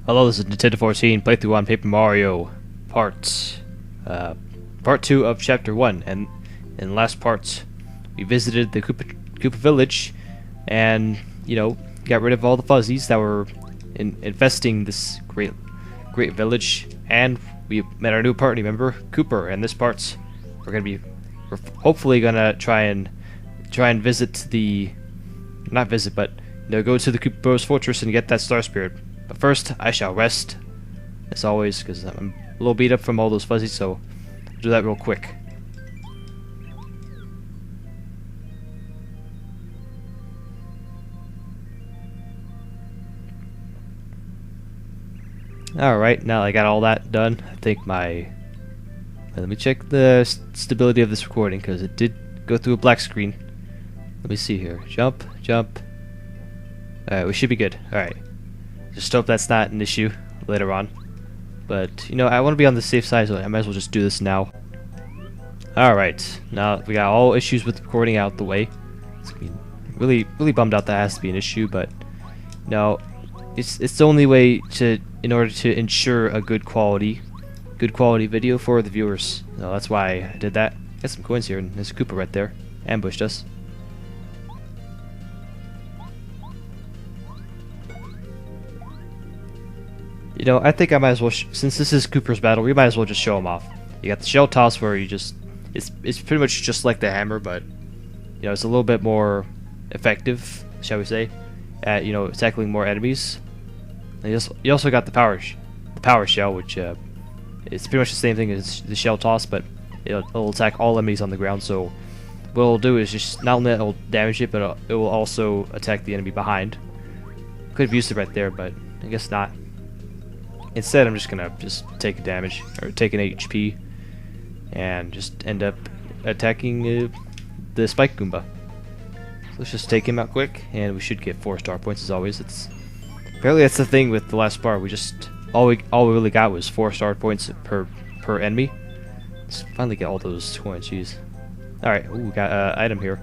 Hello, this is Nintendo 14 playthrough on Paper Mario, part 2 of Chapter 1, and in the last part, we visited the Koopa Village, and, got rid of all the fuzzies that were infesting this great village, and we met our new party member, Kooper, and this part, we're hopefully gonna try and visit go to the Koopa Bros fortress and get that Star Spirit. But first, I shall rest, as always, because I'm a little beat up from all those fuzzies, so I'll do that real quick. Alright, now I got all that done, I think let me check the stability of this recording, because it did go through a black screen. Let me see here. Jump, jump. Alright, we should be good. Alright. Just hope that's not an issue later on. But, I want to be on the safe side, so I might as well just do this now. Alright, now we got all issues with recording out the way. It's really bummed out that has to be an issue, but, it's the only way in order to ensure a good quality video for the viewers. That's why I did that. Got some coins here, and there's a Koopa right there. Ambushed us. I think I might as well, since this is Kooper's battle, we might as well just show him off. You got the shell toss where it's pretty much just like the hammer, but, it's a little bit more effective, shall we say, at, tackling more enemies. And you also got the power shell, which, it's pretty much the same thing as the shell toss, but it'll attack all enemies on the ground, so what it'll do is just, not only it'll damage it, but it will also attack the enemy behind. Could have used it right there, but I guess not. Instead, I'm just gonna take a damage, or take an HP, and just end up attacking the Spike Goomba. So let's just take him out quick, and we should get 4 star points as always. Apparently that's the thing with the last part. We just all we really got was 4 star points per enemy. Let's finally get all those coins. Jeez. All right, we got an item here.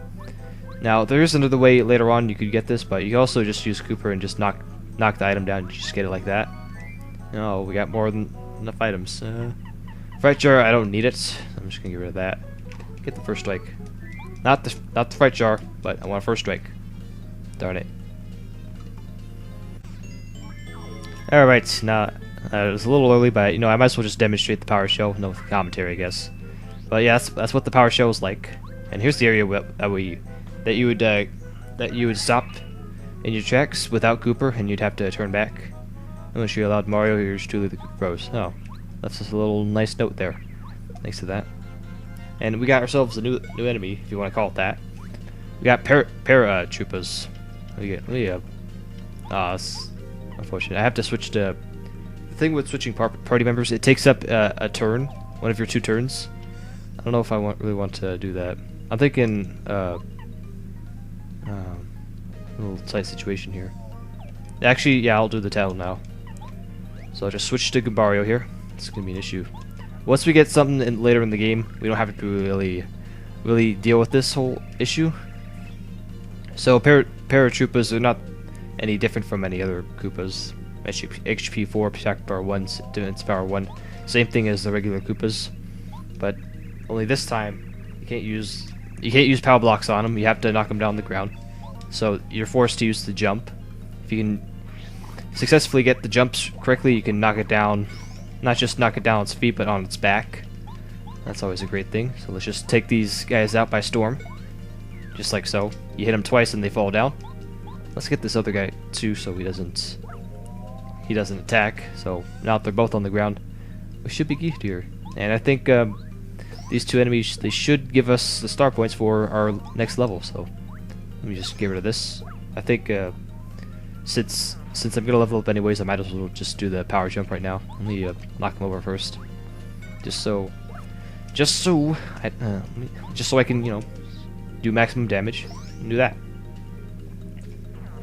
Now there is another way later on you could get this, but you can also just use Kooper and just knock the item down and just get it like that. No, we got more than enough items. Fright jar, I don't need it. I'm just gonna get rid of that. Get the first strike. Not the fright jar, but I want a first strike. Darn it. Alright, now it was a little early, but I might as well just demonstrate the power shell. No commentary, I guess. But yeah, that's what the power shell is like. And here's the area that you would stop in your tracks without Kooper, and you'd have to turn back. Unless you allowed Mario, here's truly the Koopa Bros. Oh, that's just a little nice note there. Thanks to that. And we got ourselves a new enemy, if you want to call it that. We got paratroopers. That's unfortunate. I have to switch to the thing with switching party members. It takes up a turn, one of your 2 turns. I don't know if I really want to do that. I'm thinking a little tight situation here. Actually, yeah, I'll do the tail now. So I'll just switch to Mario here. It's gonna be an issue. Once we get something later in the game, we don't have to really deal with this whole issue. So paratroopers are not any different from any other Koopas. HP 4, attack power 1, defense power 1. Same thing as the regular Koopas, but only this time you can't use power blocks on them. You have to knock them down on the ground. So you're forced to use the jump. If you can successfully get the jumps correctly, you can knock it down, not just knock it down on its feet, but on its back. That's always a great thing. So let's just take these guys out by storm. Just like so. You hit them twice and they fall down. Let's get this other guy too, so he doesn't attack. So now that they're both on the ground, we should be good here. And I think these 2 enemies, they should give us the star points for our next level. So let me just get rid of this. I think since I'm gonna level up anyways, I might as well just do the power jump right now. Let me knock him over first, just so I can do maximum damage and do that.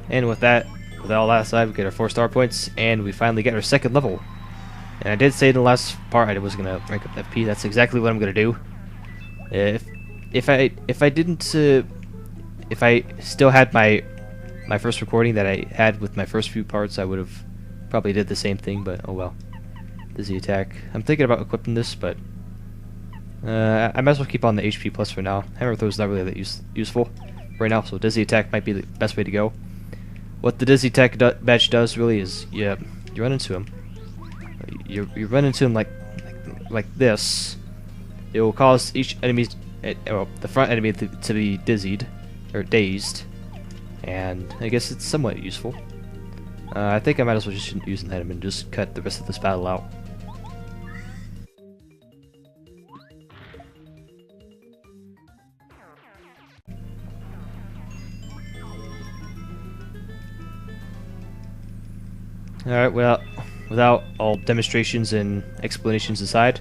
And with all that aside, we get our 4 star points, and we finally get our 2nd level. And I did say in the last part I was gonna rank up FP. That's exactly what I'm gonna do. If I still had my first recording that I had with my first few parts, I would have Probably did the same thing, but oh well. Dizzy attack. I'm thinking about equipping this, but I might as well keep on the HP plus for now. Hammer throw is not really that useful right now, so dizzy attack might be the best way to go. What the dizzy attack badge does really is, you run into him. You run into him like this. It will cause each enemy, well, the front enemy to be dizzied or dazed, and I guess it's somewhat useful. I think I might as well just use an item and just cut the rest of this battle out. Alright, well, without all demonstrations and explanations aside,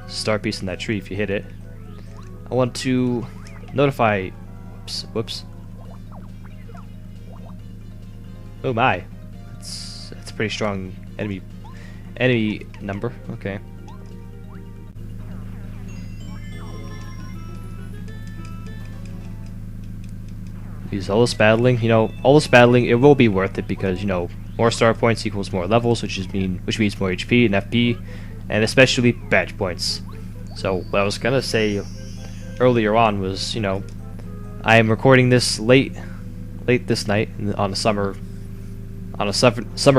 star piece in that tree if you hit it. I want to notify... Whoops. Oh my. That's a pretty strong enemy number. Okay. Use all this battling. You know, all this battling, it will be worth it because, you know, more star points equals more levels, which means more HP and FP, and especially badge points. So what I was gonna say earlier on was, you know, I am recording this late this night on a summer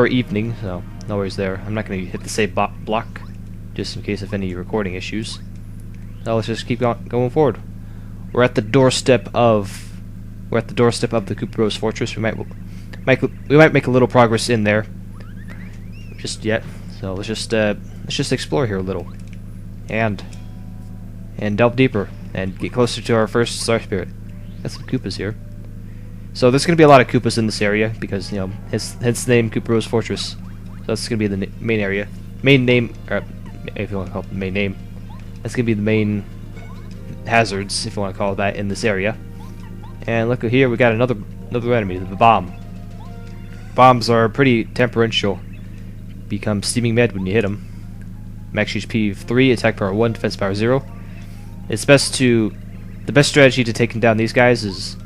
evening, so no worries there. I'm not gonna hit the save block just in case of any recording issues. Now let's just keep going forward. We're at the doorstep of the Koopa Bros fortress. We might make a little progress in there just yet. So let's just explore here a little and delve deeper and get closer to our first star spirit. Got some Koopas here. So there's gonna be a lot of Koopas in this area because, you know, hence the name Koopa Bros fortress. So that's gonna be the main area, main name, or if you want to call it the main name. That's gonna be the main hazards, if you want to call it that, in this area. And look here, we got another enemy, the bomb. Bombs are pretty temperamental. Become steaming mad when you hit them. Max HP 3, attack power 1, defense power 0. The best strategy to taking down these guys is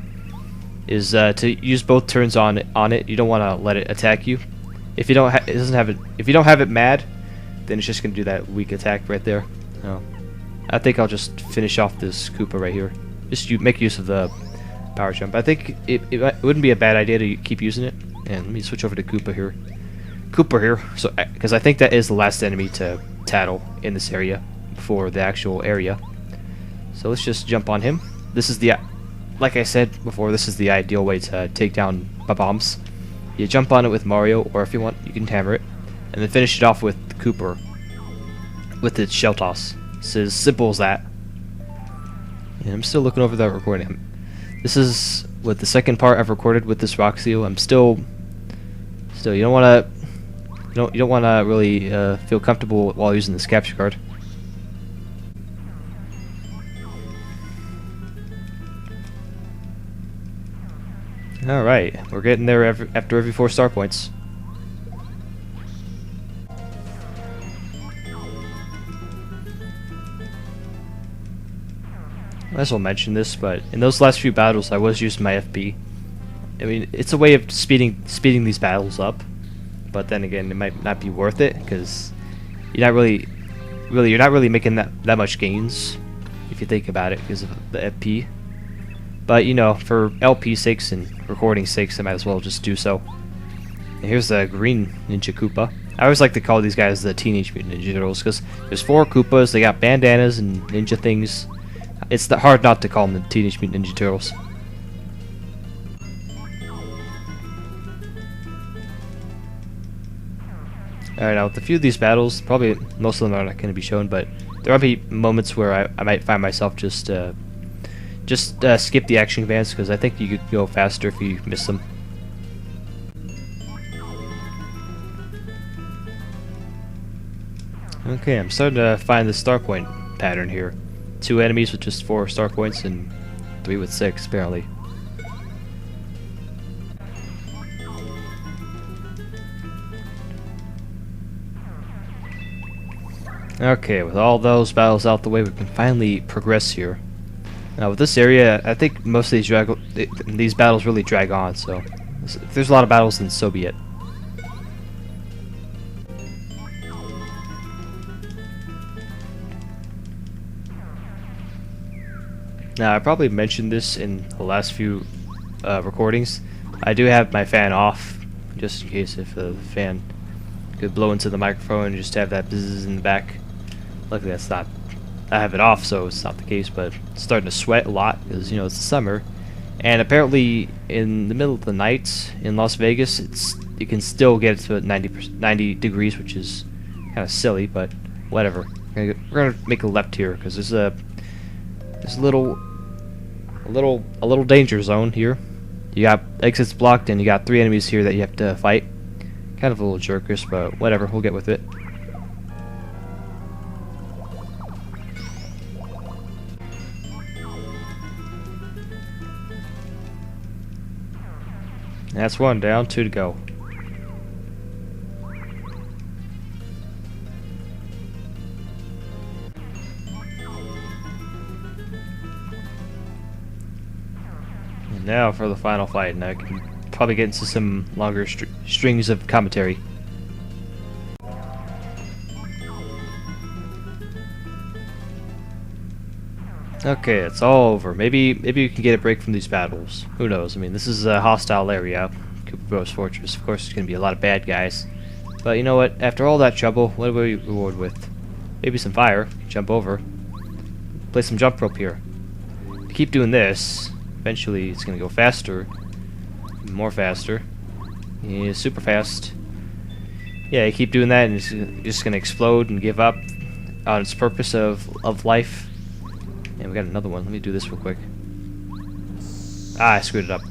to use both turns on it. You don't want to let it attack you. If you don't have it mad, then it's just gonna do that weak attack right there. So I think I'll just finish off this Koopa right here. Just make use of the power jump. I think it wouldn't be a bad idea to keep using it. And let me switch over to Koopa here. So because I think that is the last enemy to tattle in this area before the actual area. So let's just jump on him. This is like I said before, this is the ideal way to take down bombs. You jump on it with Mario, or if you want, you can hammer it, and then finish it off with Kooper with its shell toss. It's as simple as that. And I'm still looking over that recording. This is the second part I've recorded with this rock seal. I'm still you don't want to really feel comfortable while using this capture card. All right, we're getting there after every 4 star points. I might as well mention this, but in those last few battles, I was using my FP. I mean, it's a way of speeding these battles up, but then again, it might not be worth it because you're not really making that much gains if you think about it because of the FP. But you know, for LP sakes and recording sakes, I might as well just do so. And here's the green Ninja Koopa. I always like to call these guys the Teenage Mutant Ninja Turtles because there's 4 Koopas. They got bandanas and ninja things. It's hard not to call them the Teenage Mutant Ninja Turtles. Alright, now with a few of these battles, probably most of them are not going to be shown, but there might be moments where I might find myself just skip the action commands because I think you could go faster if you miss them. Okay, I'm starting to find the star point pattern here. 2 enemies with just 4 star points and 3 with 6 apparently. Okay, with all those battles out the way, we can finally progress here. Now with this area, I think most of these battles really drag on, so if there's a lot of battles, then so be it. Now, I probably mentioned this in the last few recordings. I do have my fan off, just in case if the fan could blow into the microphone and just have that bzzz in the back. Luckily, that's not. I have it off, so it's not the case. But it's starting to sweat a lot because you know it's the summer, and apparently in the middle of the night in Las Vegas, it can still get to 90 degrees, which is kind of silly, but whatever. We're gonna make a left here because there's a little danger zone here. You got exits blocked, and you got 3 enemies here that you have to fight. Kind of a little jerkish, but whatever, we'll get with it. That's 1 down, 2 to go. And now for the final fight, and I can probably get into some longer strings of commentary. Okay, it's all over. Maybe you can get a break from these battles. Who knows? I mean, this is a hostile area, Koopa Bros Fortress. Of course, there's going to be a lot of bad guys. But you know what? After all that trouble, what are we rewarded with? Maybe some fire. Jump over. Play some jump rope here. If you keep doing this, eventually it's going to go faster. More faster. Yeah, super fast. Yeah, you keep doing that and it's just going to explode and give up on its purpose of life. And we got another one. Let me do this real quick. Ah, I screwed it up.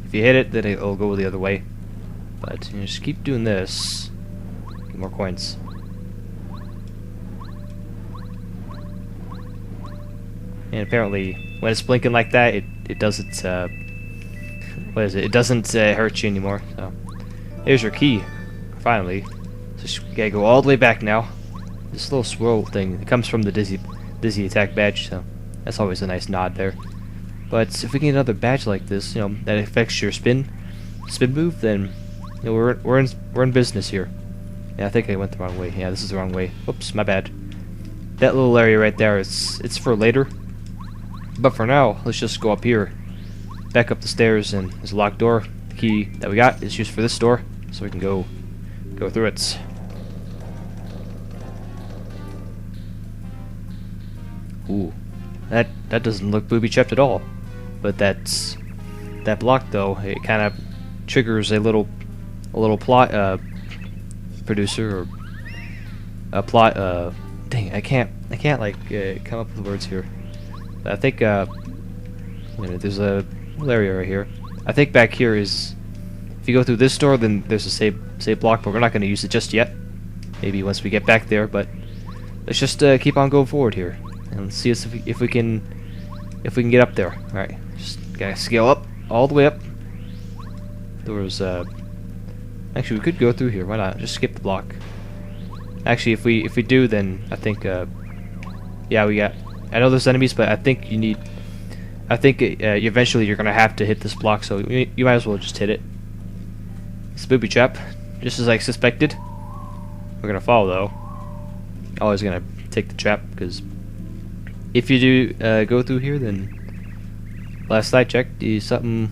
If you hit it, then it'll go the other way. But you know, just keep doing this. Get more coins. And apparently, when it's blinking like that, it doesn't. What is it? It doesn't hurt you anymore. So there's your key. Finally, so you gotta go all the way back now. This little swirl thing. It comes from the dizzy attack badge. So. That's always a nice nod there. But if we get another badge like this, you know, that affects your spin move, then you know, we're in business here. Yeah, I think I went the wrong way. Yeah, this is the wrong way. Oops, my bad. That little area right there, it's for later. But for now, let's just go up here, back up the stairs, and there's a locked door. The key that we got is used for this door, so we can go through it. Ooh. That doesn't look booby-trapped at all, but that block though, it kind of triggers a little plot producer or a plot. Dang, I can't like come up with words here. But I think there's a little area right here. I think back here is if you go through this door, then there's a save block, but we're not going to use it just yet. Maybe once we get back there, but let's just keep on going forward here. And see if we can get up there. All right, just gotta scale up all the way up. There was actually we could go through here. Why not? Just skip the block. Actually, if we do, then I think yeah, we got. I know there's enemies, but I think you need. I think eventually you're gonna have to hit this block, so you might as well just hit it. It's a booby trap, just as I suspected. We're gonna fall though. Always gonna take the trap because. If you do go through here, then last I checked, something,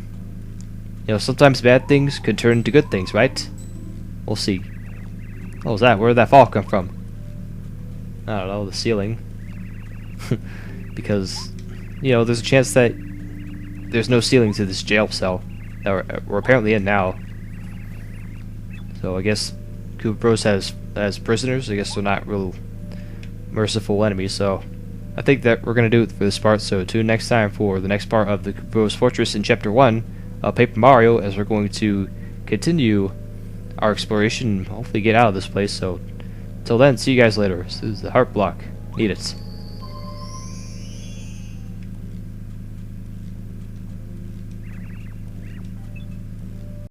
you know, sometimes bad things could turn into good things, right? We'll see. What was that? Where did that fall come from? I don't know, the ceiling. Because, you know, there's a chance that there's no ceiling to this jail cell that we're apparently in now. So I guess Koopa Bros has prisoners. I guess they're not real merciful enemies, so I think that we're going to do it for this part, so tune next time for the next part of the Koopa Bros Fortress in Chapter 1 of Paper Mario, as we're going to continue our exploration and hopefully get out of this place. So, until then, see you guys later. This is the heart block. Need it.